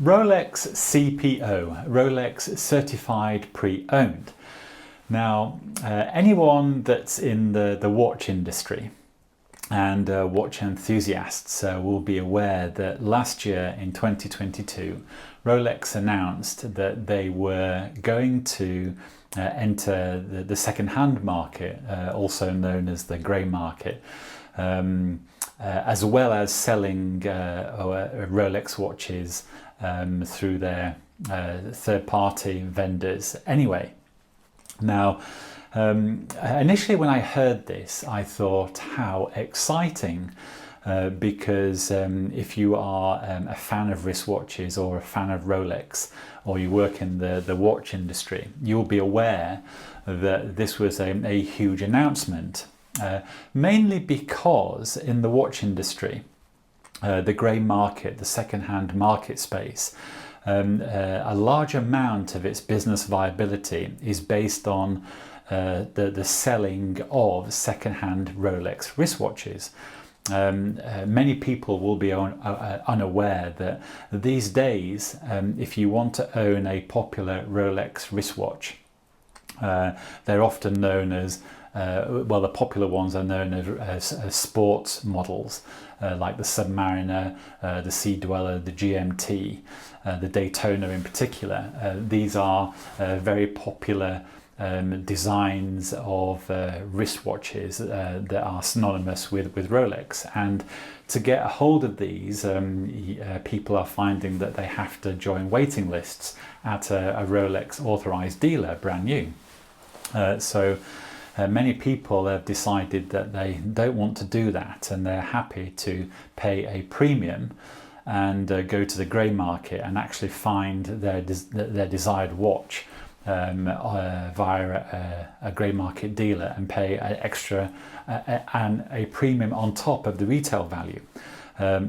Rolex CPO, Rolex Certified Pre-Owned. Now, anyone that's in the watch industry and watch enthusiasts will be aware that last year in 2022, Rolex announced that they were going to enter the second-hand market, also known as the grey market, as well as selling Rolex watches through their third-party vendors anyway. Now, initially when I heard this, I thought, how exciting, because if you are a fan of wristwatches or a fan of Rolex, or you work in the watch industry, you'll be aware that this was a huge announcement, mainly because in the watch industry, the grey market, the second-hand market space, a large amount of its business viability is based on the selling of second-hand Rolex wristwatches. Many people will be unaware that these days, if you want to own a popular Rolex wristwatch, they're often known as well, the popular ones are known as sports models, like the Submariner, the Sea Dweller, the GMT, the Daytona in particular. These are very popular designs of wristwatches that are synonymous with Rolex. And to get a hold of these, people are finding that they have to join waiting lists at a Rolex authorized dealer, brand new. Many people have decided that they don't want to do that, and they're happy to pay a premium and go to the grey market and actually find their desired watch via a grey market dealer and pay an extra and a premium on top of the retail value.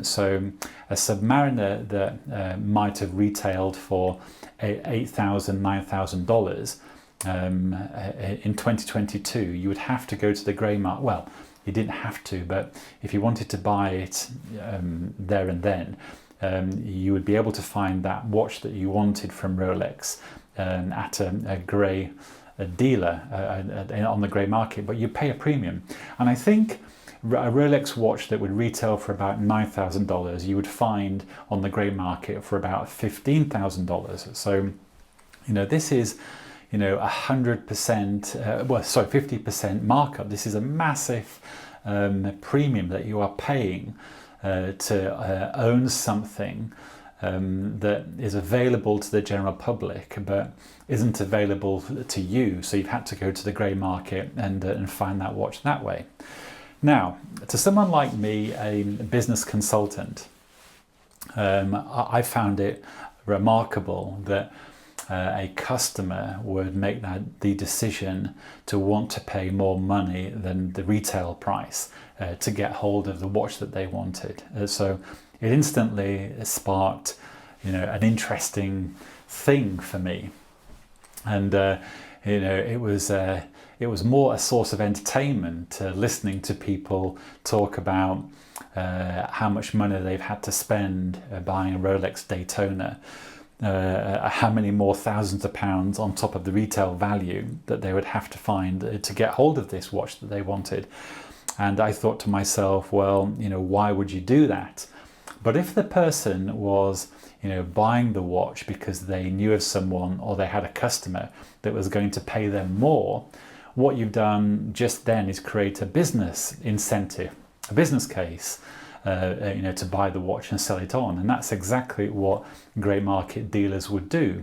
So a Submariner that might have retailed for $8,000, $9,000 in 2022, you would have to go to the grey market. Well, you didn't have to, but if you wanted to buy it there and then, you would be able to find that watch that you wanted from Rolex at a grey dealer on the grey market, but you pay a premium. And I think a Rolex watch that would retail for about $9,000, you would find on the grey market for about $15,000. So, this is 100%, 50% markup. This is a massive premium that you are paying to own something that is available to the general public but isn't available to you. So you've had to go to the grey market and find that watch that way. Now, to someone like me, a business consultant, I found it remarkable that a customer would make the decision to want to pay more money than the retail price to get hold of the watch that they wanted. So it instantly sparked, an interesting thing for me, and it was more a source of entertainment, listening to people talk about how much money they've had to spend buying a Rolex Daytona. How many more thousands of pounds on top of the retail value that they would have to find to get hold of this watch that they wanted. And I thought to myself, well, why would you do that? But if the person was, buying the watch because they knew of someone or they had a customer that was going to pay them more, what you've done just then is create a business incentive, a business case, to buy the watch and sell it on. And that's exactly what grey market dealers would do.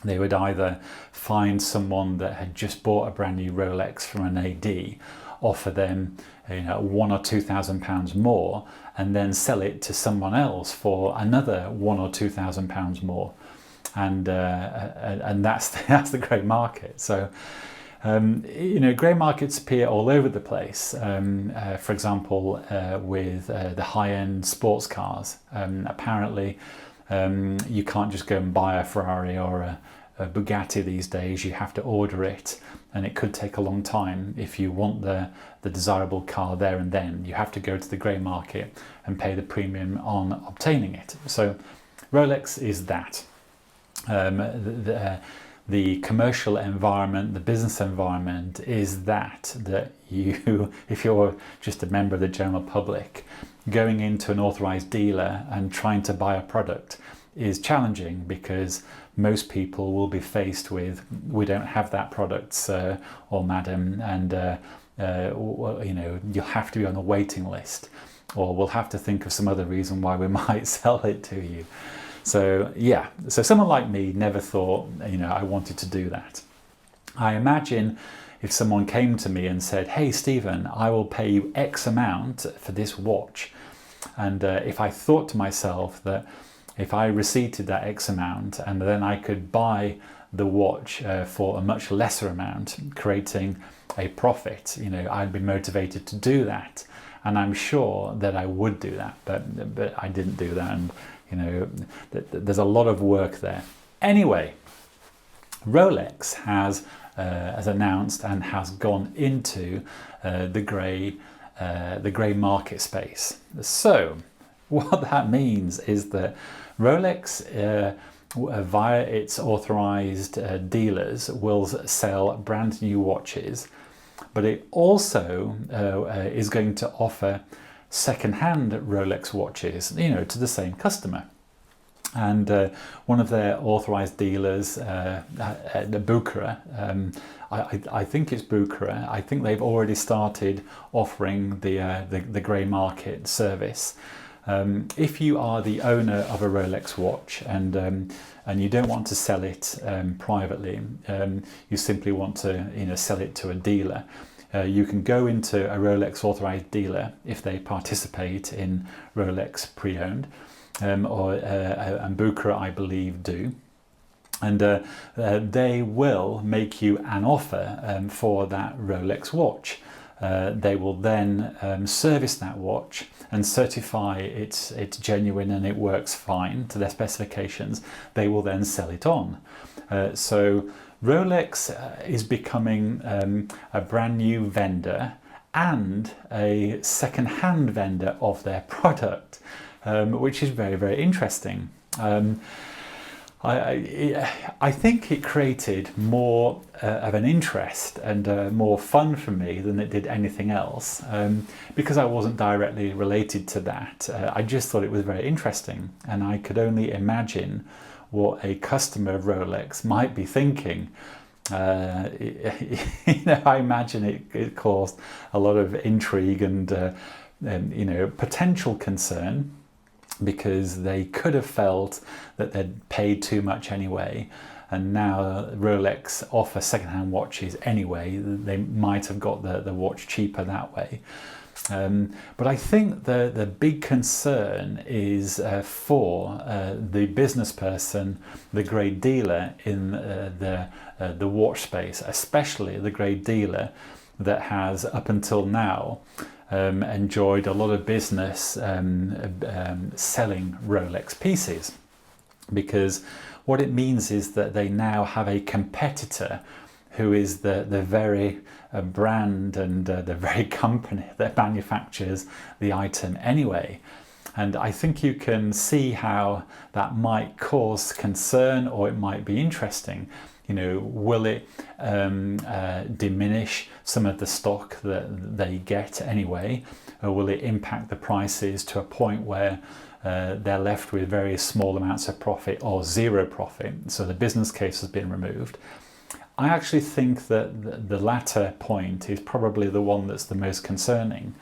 They would either find someone that had just bought a brand new Rolex from an AD, offer them $1,000 or £2,000 more, and then sell it to someone else for another £1,000 or £2,000 more. And that's the grey market. So grey markets appear all over the place. For example, with the high-end sports cars. Apparently, you can't just go and buy a Ferrari or a Bugatti these days. You have to order it, and it could take a long time. If you want the desirable car there and then, you have to go to the grey market and pay the premium on obtaining it. So Rolex is that. Um, the commercial environment, the business environment is that you, if you're just a member of the general public, going into an authorized dealer and trying to buy a product is challenging, because most people will be faced with, we don't have that product, sir or madam, and you'll have to be on a waiting list, or we'll have to think of some other reason why we might sell it to you. So yeah, so someone like me never thought, I wanted to do that. I imagine if someone came to me and said, hey Stephen, I will pay you X amount for this watch, and if I thought to myself that if I receipted that X amount and then I could buy the watch for a much lesser amount, creating a profit, I'd be motivated to do that. And I'm sure that I would do that, but I didn't do that, and there's a lot of work there. Anyway, Rolex has announced and has gone into the grey market space. So what that means is that Rolex, via its authorized dealers, will sell brand new watches, but it also is going to offer second-hand Rolex watches, to the same customer. And one of their authorized dealers, Bukhara, I think it's Bukhara, I think they've already started offering the grey market service. If you are the owner of a Rolex watch and you don't want to sell it privately, you simply want to sell it to a dealer, you can go into a Rolex authorized dealer if they participate in Rolex pre-owned, and Bukhara, I believe, do. And they will make you an offer for that Rolex watch. They will then service that watch and certify it's genuine and it works fine to their specifications. They will then sell it on. So Rolex is becoming a brand new vendor and a second-hand vendor of their product, which is very, very interesting. I think it created more of an interest and more fun for me than it did anything else, because I wasn't directly related to that. I just thought it was very interesting, and I could only imagine what a customer of Rolex might be thinking. I imagine it caused a lot of intrigue and potential concern, because they could have felt that they'd paid too much anyway, and now Rolex offer second-hand watches anyway. They might have got the watch cheaper that way. But I think the big concern is for the business person, the grey dealer in the watch space, especially the grey dealer that has up until now enjoyed a lot of business selling Rolex pieces, because what it means is that they now have a competitor who is the very brand and the very company that manufactures the item anyway. And I think you can see how that might cause concern, or it might be interesting. Will it diminish some of the stock that they get anyway, or will it impact the prices to a point where they're left with very small amounts of profit or zero profit? So the business case has been removed. I actually think that the latter point is probably the one that's the most concerning,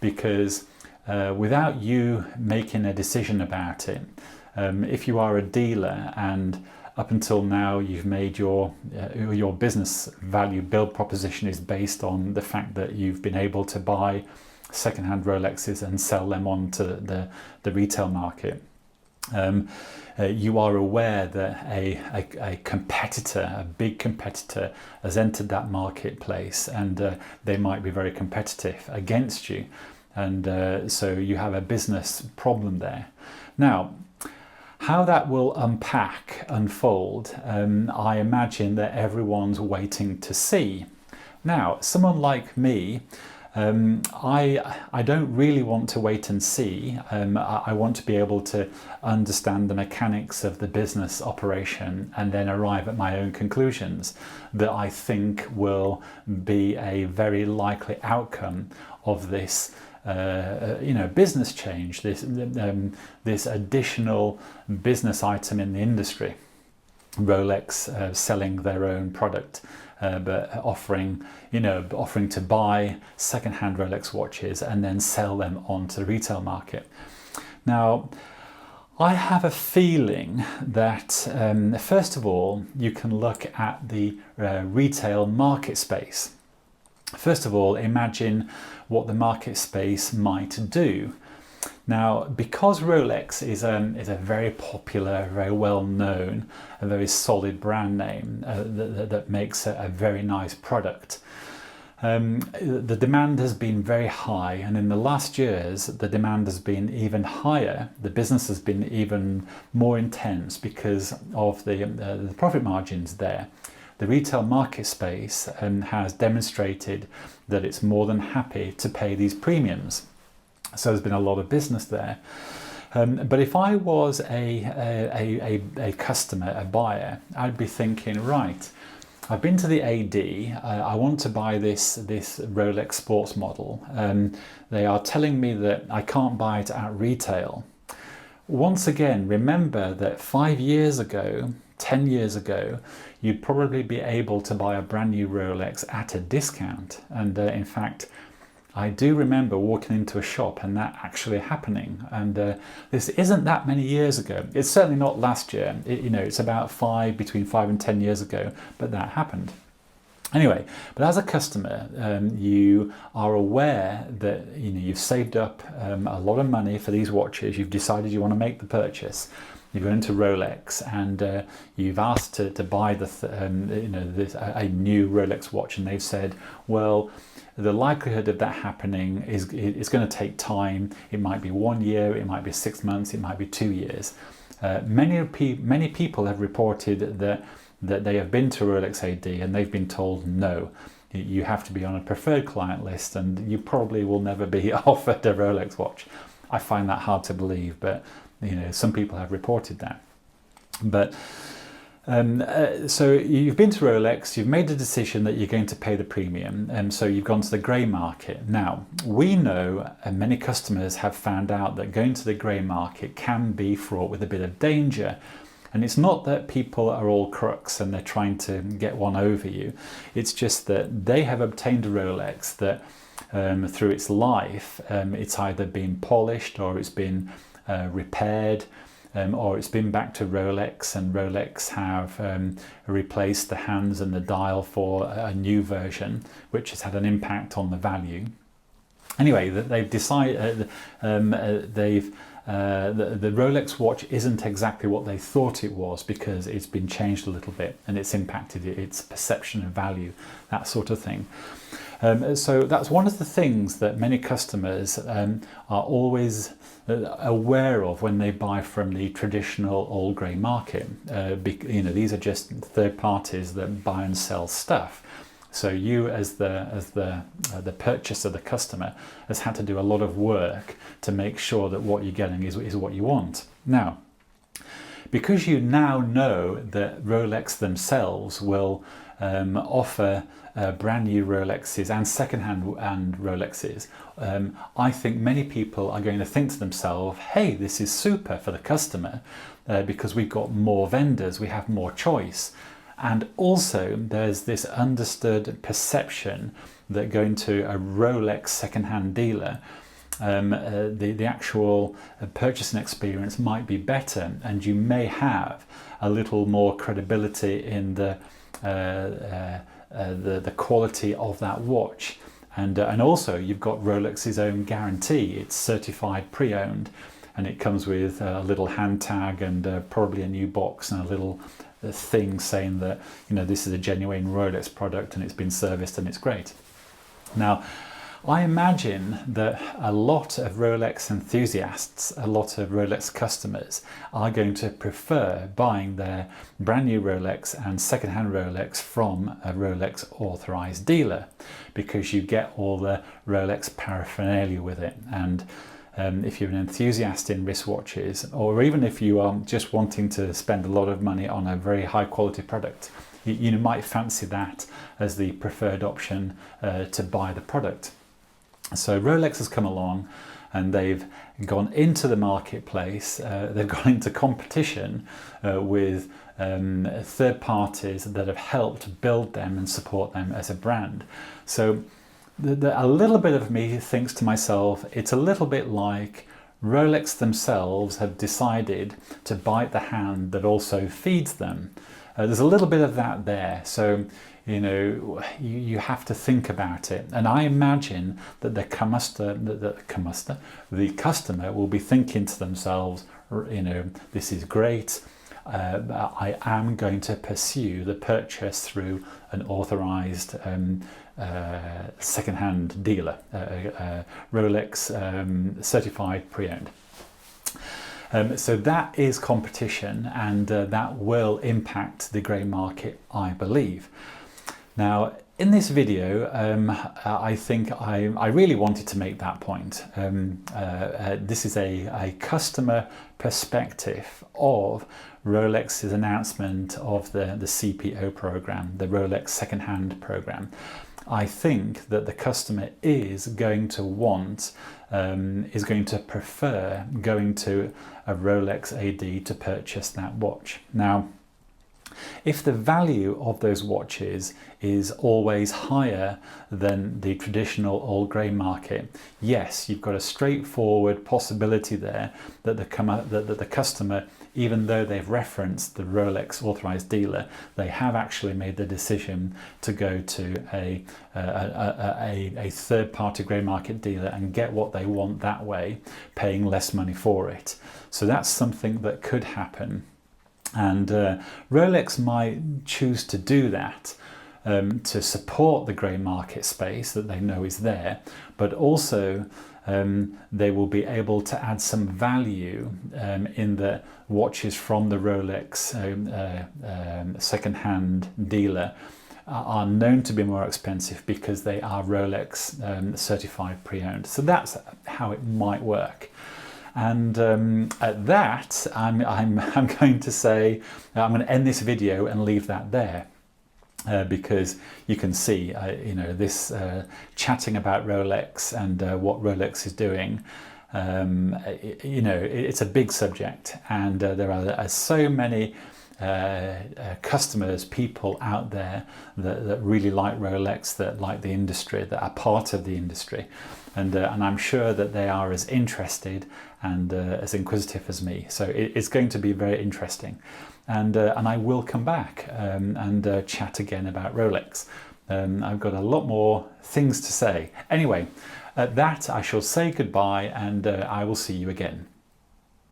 because without you making a decision about it, if you are a dealer and up until now you've made your business value build proposition is based on the fact that you've been able to buy second-hand Rolexes and sell them on to the retail market, you are aware that a competitor, a big competitor, has entered that marketplace, and they might be very competitive against you, and so you have a business problem there. Now, how that will unfold, I imagine that everyone's waiting to see. Now, someone like me, I don't really want to wait and see. I want to be able to understand the mechanics of the business operation and then arrive at my own conclusions that I think will be a very likely outcome of this business change, this additional business item in the industry. Rolex selling their own product, but offering to buy second-hand Rolex watches and then sell them onto the retail market. Now, I have a feeling that first of all, you can look at the retail market space. First of all, imagine what the market space might do. Now, because Rolex is a very popular, very well known, a very solid brand name that makes a very nice product, the demand has been very high, and in the last years the demand has been even higher. The business has been even more intense because of the profit margins there. The retail market space has demonstrated that it's more than happy to pay these premiums. So there's been a lot of business there. But if I was a customer, a buyer, I'd be thinking, right, I've been to the AD, I want to buy this Rolex sports model. They are telling me that I can't buy it at retail. Once again, remember that 5 years ago, 10 years ago, you'd probably be able to buy a brand new Rolex at a discount. And in fact, I do remember walking into a shop and that actually happening. And this isn't that many years ago. It's certainly not last year. It's about between 5 and 10 years ago, but that happened. Anyway, but as a customer, you are aware that you've saved up a lot of money for these watches. You've decided you want to make the purchase. You've gone into Rolex and you've asked to buy a new Rolex watch, and they've said, well, the likelihood of that happening is going to take time. It might be 1 year, it might be 6 months, it might be 2 years. Many people have reported that they have been to Rolex AD and they've been told no. You have to be on a preferred client list and you probably will never be offered a Rolex watch. I find that hard to believe, but some people have reported that. But so you've been to Rolex, you've made the decision that you're going to pay the premium, and so you've gone to the grey market. Now, we know, and many customers have found out, that going to the grey market can be fraught with a bit of danger. And it's not that people are all crooks and they're trying to get one over you. It's just that they have obtained a Rolex that through its life, it's either been polished or it's been repaired, or it's been back to Rolex, and Rolex have replaced the hands and the dial for a new version, which has had an impact on the value. Anyway, they've decided the Rolex watch isn't exactly what they thought it was because it's been changed a little bit and it's impacted its perception of value, that sort of thing. So that's one of the things that many customers are always aware of when they buy from the traditional old grey market. These are just third parties that buy and sell stuff. So you, as the purchaser, the customer, has had to do a lot of work to make sure that what you're getting is what you want. Now, because you now know that Rolex themselves will offer brand new Rolexes and second-hand Rolexes, I think many people are going to think to themselves, hey, this is super for the customer because we've got more vendors, we have more choice. And also there's this understood perception that going to a Rolex second-hand dealer, the actual purchasing experience might be better, and you may have a little more credibility in the quality of that watch, and also you've got Rolex's own guarantee. It's certified pre-owned, and it comes with a little hand tag and probably a new box and a little thing saying that this is a genuine Rolex product and it's been serviced and it's great. Now, I imagine that a lot of Rolex enthusiasts, a lot of Rolex customers are going to prefer buying their brand new Rolex and second-hand Rolex from a Rolex authorized dealer, because you get all the Rolex paraphernalia with it. And if you're an enthusiast in wristwatches, or even if you are just wanting to spend a lot of money on a very high quality product, you might fancy that as the preferred option to buy the product. So Rolex has come along and they've gone into the marketplace, they've gone into competition with third parties that have helped build them and support them as a brand. So a little bit of me thinks to myself, it's a little bit like Rolex themselves have decided to bite the hand that also feeds them. There's a little bit of that there. So, you know, you have to think about it. And I imagine that the customer will be thinking to themselves, you know, this is great. I am going to pursue the purchase through an authorized second-hand dealer, Rolex certified pre-owned. So that is competition, and that will impact the grey market, I believe. Now, in this video, I think I really wanted to make that point. This is a customer perspective of Rolex's announcement of the CPO program, the Rolex second-hand program. I think that the customer is going to want, is going to prefer going to a Rolex AD to purchase that watch. Now, if the value of those watches is always higher than the traditional old grey market, yes, you've got a straightforward possibility there that the customer, even though they've referenced the Rolex authorized dealer, they have actually made the decision to go to a third-party grey market dealer and get what they want that way, paying less money for it. So that's something that could happen. And Rolex might choose to do that to support the grey market space that they know is there, but also they will be able to add some value in the watches from the Rolex second-hand dealer are known to be more expensive because they are Rolex certified pre-owned. So that's how it might work. And at that, I'm going to say, I'm going to end this video and leave that there. Because you can see, you know, this chatting about Rolex and what Rolex is doing, you know, it's a big subject, and there are so many customers, people out there that really like Rolex, that like the industry, that are part of the industry, and I'm sure that they are as interested and as inquisitive as me. So it's going to be very interesting. And I will come back and chat again about Rolex. I've got a lot more things to say. Anyway, at that I shall say goodbye, and I will see you again.